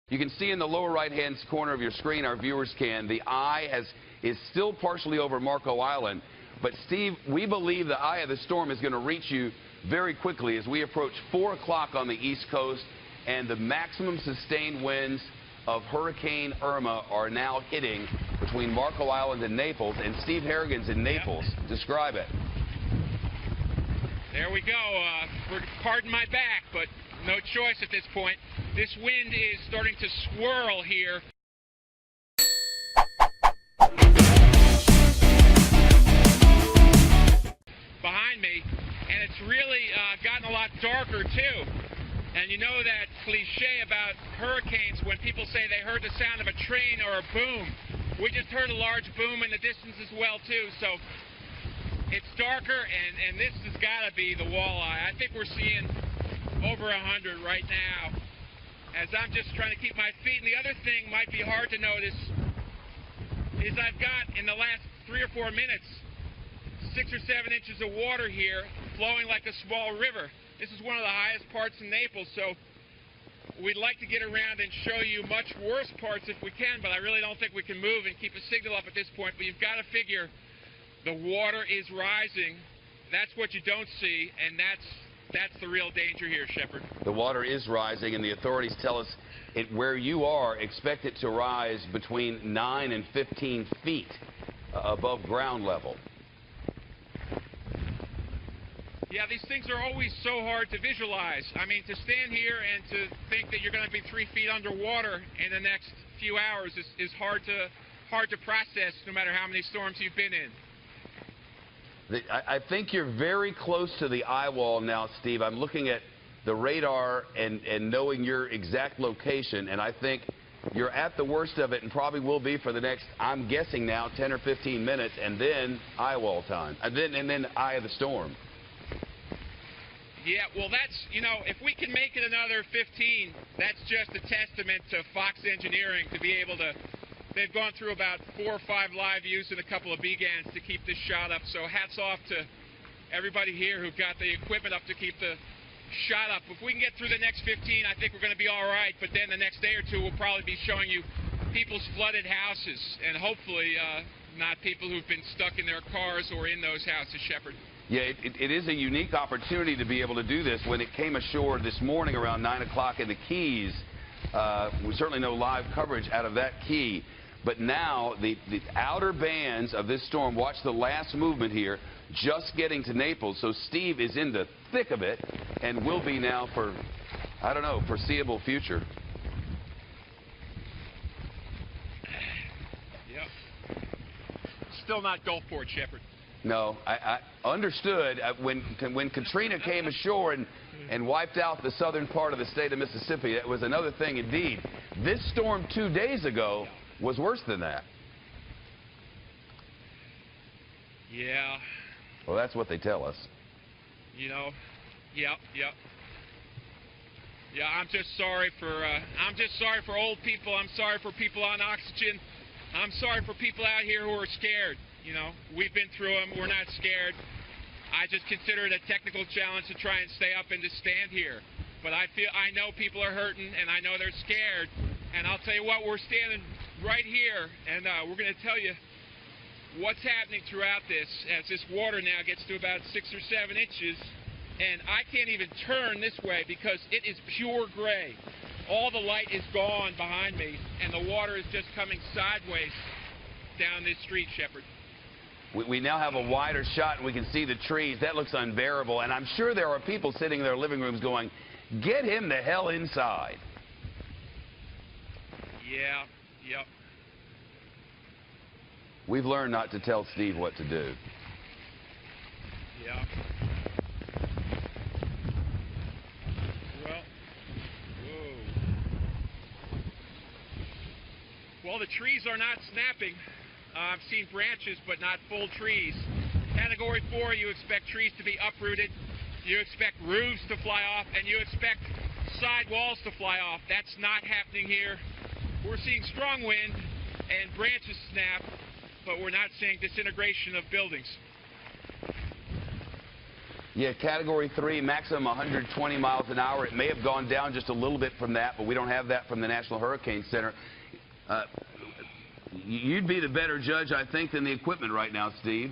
You can see in the lower right-hand corner of your screen, our viewers can, the eye is still partially over Marco Island. But, Steve, we believe the eye of the storm is going to reach you very quickly as we approach 4 o'clock on the East Coast, and the maximum sustained winds of Hurricane Irma are now hitting between Marco Island and Naples. And Steve Harrigan's in Naples. Yep. Describe it. There we go. Pardon my back, but no choice at this point. This wind is starting to swirl here. Behind me, and it's really gotten a lot darker too. And you know that cliche about hurricanes when people say they heard the sound of a train or a boom. We just heard a large boom in the distance as well too. So it's darker, and this has got to be the walleye. I think we're seeing over 100 right now as I'm just trying to keep my feet. And the other thing might be hard to notice is I've got, in the last 3 or 4 minutes, 6 or 7 inches of water here flowing like a small river. This is one of the highest parts in Naples, so we'd like to get around and show you much worse parts if we can, but I really don't think we can move and keep a signal up at this point. But you've got to figure the water is rising. That's what you don't see, and that's the real danger here, Shepard. The water is rising, and the authorities tell us where you are, expect it to rise between 9 and 15 feet above ground level. Yeah, these things are always so hard to visualize. I mean, to stand here and to think that you're going to be 3 feet underwater in the next few hours is hard to process, no matter how many storms you've been in. I think you're very close to the Eyewall now, Steve. I'm looking at the radar and knowing your exact location, and I think you're at the worst of it and probably will be for the next, I'm guessing now, 10 or 15 minutes, and then Eyewall time, and then eye of the storm. Yeah, well, that's, you know, if we can make it another 15, that's just a testament to Fox Engineering to be able to. They've gone through about 4 or 5 live views and a couple of BGANs to keep this shot up. So hats off to everybody here who've got the equipment up to keep the shot up. If we can get through the next 15, I think we're going to be all right. But then the next day or two, we'll probably be showing you people's flooded houses, and hopefully not people who've been stuck in their cars or in those houses, Shepard. Yeah, it is a unique opportunity to be able to do this. When it came ashore this morning around 9 o'clock in the Keys, we certainly know live coverage out of that key. But now the outer bands of this storm, watch the last movement here, just getting to Naples. So Steve is in the thick of it and will be now for, I don't know, foreseeable future. Yep. Still not Gulfport, Shepard. No, I understood when Katrina came ashore and wiped out the southern part of the state of Mississippi. That was another thing indeed. This storm 2 days ago was worse than that. Yeah. Well, that's what they tell us. You know, yep. Yeah, I'm just sorry for old people. I'm sorry for people on oxygen. I'm sorry for people out here who are scared. You know, we've been through them. We're not scared. I just consider it a technical challenge to try and stay up and to stand here. But I know people are hurting, and I know they're scared. And I'll tell you what, we're standing right here, and we're going to tell you what's happening throughout this as this water now gets to about 6 or 7 inches. And I can't even turn this way because it is pure gray. All the light is gone behind me, and the water is just coming sideways down this street, Shepard. We now have a wider shot, and we can see the trees. That looks unbearable, and I'm sure there are people sitting in their living rooms going, get him the hell inside. Yeah, yep. We've learned not to tell Steve what to do. Yeah. Well, whoa. Well, the trees are not snapping. I've seen branches, but not full trees. Category 4, you expect trees to be uprooted. You expect roofs to fly off, and you expect side walls to fly off. That's not happening here. We're seeing strong wind and branches snap, but we're not seeing disintegration of buildings. Yeah, Category 3, maximum 120 miles an hour. It may have gone down just a little bit from that, but we don't have that from the National Hurricane Center. You'd be the better judge, I think, than the equipment right now, Steve.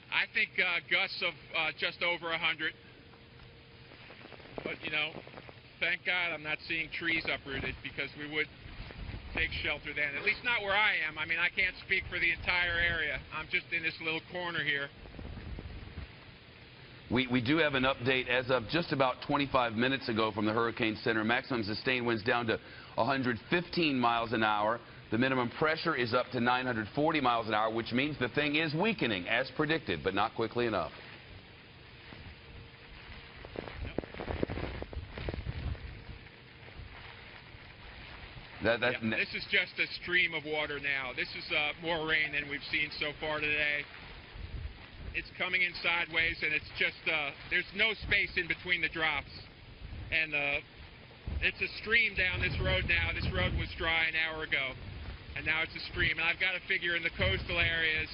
I think gusts of just over 100. But, you know, thank God I'm not seeing trees uprooted, because we would take shelter then. At least not where I am. I mean, I can't speak for the entire area. I'm just in this little corner here. We do have an update as of just about 25 minutes ago from the Hurricane Center. Maximum sustained winds down to 115 miles an hour. The minimum pressure is up to 940 miles an hour, which means the thing is weakening as predicted, but not quickly enough. This is just a stream of water now. This is more rain than we've seen so far today. It's coming in sideways, and it's just, there's no space in between the drops. And it's a stream down this road now. This road was dry an hour ago, and now it's a stream. And I've got to figure in the coastal areas,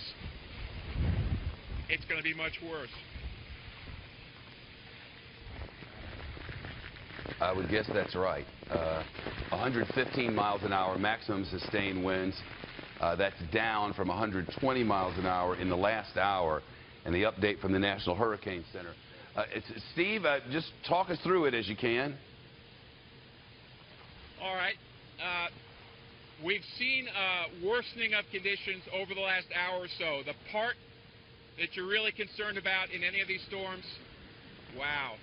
it's going to be much worse. I would guess that's right. 115 miles an hour maximum sustained winds. That's down from 120 miles an hour in the last hour. And the update from the National Hurricane Center. Steve, just talk us through it as you can. All right. We've seen worsening of conditions over the last hour or so. The part that you're really concerned about in any of these storms, wow.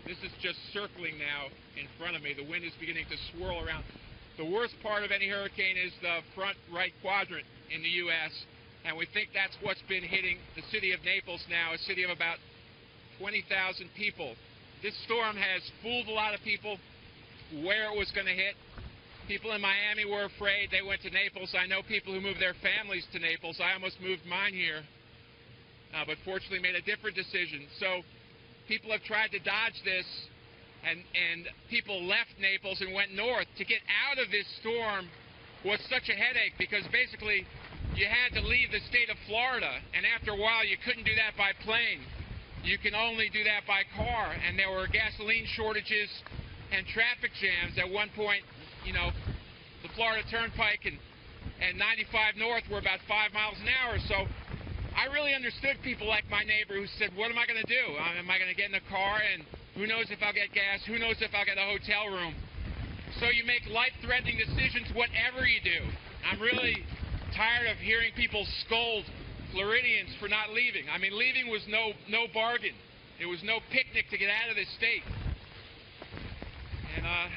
This is just circling now in front of me. The wind is beginning to swirl around. The worst part of any hurricane is the front right quadrant in the U.S., and we think that's what's been hitting the city of Naples now, a city of about 20,000 people. This storm has fooled a lot of people where it was going to hit. People in Miami were afraid. They went to Naples. I know people who moved their families to Naples. I almost moved mine here, but fortunately made a different decision. So people have tried to dodge this, and people left Naples and went north. To get out of this storm was such a headache, because basically you had to leave the state of Florida, and after a while you couldn't do that by plane. You can only do that by car, and there were gasoline shortages and traffic jams. At one point, you know, the Florida Turnpike and 95 North were about 5 miles an hour. So I really understood people like my neighbor who said, what am I going to do? Am I going to get in a car, and who knows if I'll get gas? Who knows if I'll get a hotel room? So you make life-threatening decisions whatever you do. I'm really tired of hearing people scold Floridians for not leaving. I mean, leaving was no bargain. It was no picnic to get out of this state. And I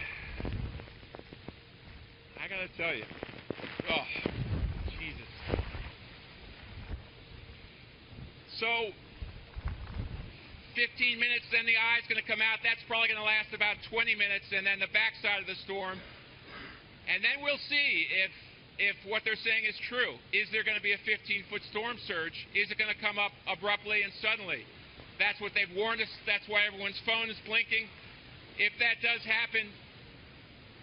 gotta tell you, oh, Jesus. So 15 minutes, then the eye's going to come out. That's probably going to last about 20 minutes, and then the backside of the storm. And then we'll see if what they're saying is true. Is there going to be a 15-foot storm surge? Is it going to come up abruptly and suddenly? That's what they've warned us. That's why everyone's phone is blinking. If that does happen,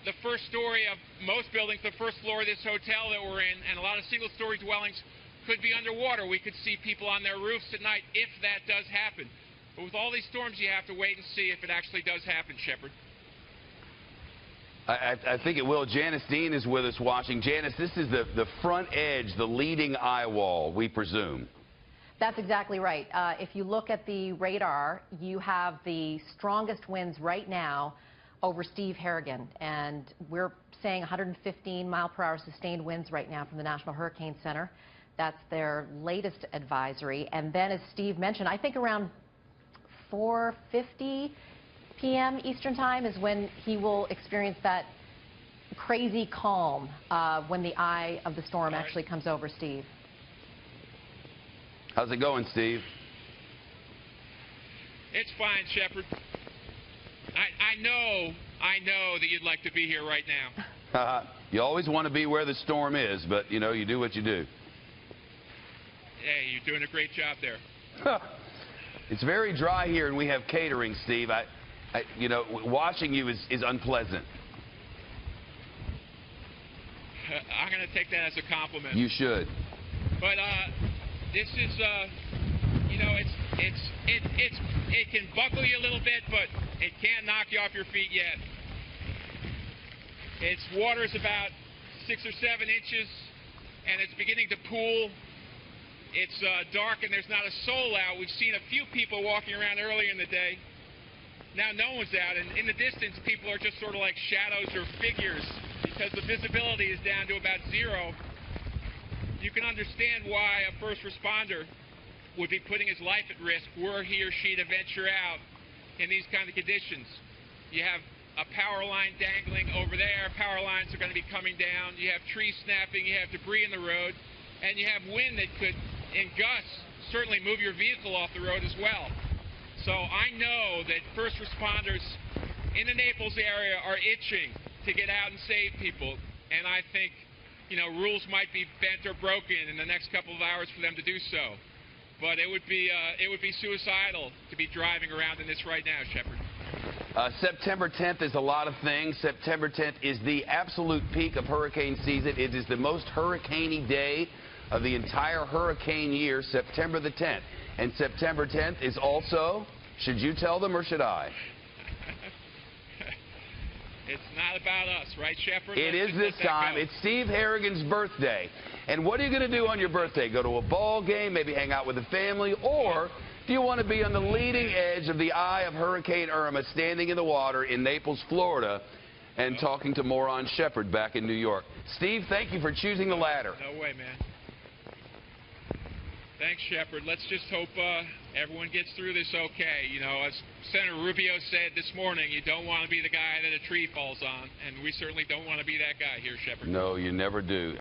the first story of most buildings, the first floor of this hotel that we're in, and a lot of single-story dwellings could be underwater. We could see people on their roofs at night if that does happen. But with all these storms, you have to wait and see if it actually does happen, Shepard. I think it will. Janice Dean is with us watching. Janice, this is the front edge, the leading eye wall, we presume. That's exactly right. If you look at the radar, you have the strongest winds right now over Steve Harrigan, and we're saying 115 mile per hour sustained winds right now from the National Hurricane Center. That's their latest advisory. And then, as Steve mentioned, I think around 4:50 p.m. Eastern Time is when he will experience that crazy calm when the eye of the storm actually comes over Steve. How's it going, Steve? It's fine, Shepard. I know that you'd like to be here right now. You always want to be where the storm is, but, you know, you do what you do. Hey, you're doing a great job there. It's very dry here, and we have catering, Steve. You know, watching you is unpleasant. I'm going to take that as a compliment. You should. But this is You know, it can buckle you a little bit, but it can't knock you off your feet yet. Its water's about 6 or 7 inches, and it's beginning to pool. It's dark, and there's not a soul out. We've seen a few people walking around earlier in the day. Now no one's out, and in the distance, people are just sort of like shadows or figures because the visibility is down to about 0. You can understand why a first responder would be putting his life at risk were he or she to venture out in these kind of conditions. You have a power line dangling over there. Power lines are going to be coming down. You have trees snapping. You have debris in the road. And you have wind that could, in gusts, certainly move your vehicle off the road as well. So I know that first responders in the Naples area are itching to get out and save people. And I think, you know, rules might be bent or broken in the next couple of hours for them to do so. But it would be suicidal to be driving around in this right now, Shepard. September 10th is a lot of things. September 10th is the absolute peak of hurricane season. It is the most hurricane-y day of the entire hurricane year, September the 10th. And September 10th is also, should you tell them or should I? It's not about us, right, Shepard? It is this time. It's Steve Harrigan's birthday. And what are you going to do on your birthday? Go to a ball game, maybe hang out with the family, or do you want to be on the leading edge of the eye of Hurricane Irma, standing in the water in Naples, Florida, and talking to Moron Shepard back in New York? Steve, thank you for choosing the latter. No way, man. Thanks, Shepard. Let's just hope everyone gets through this okay. You know, as Senator Rubio said this morning, you don't want to be the guy that a tree falls on, and we certainly don't want to be that guy here, Shepard. No, you never do.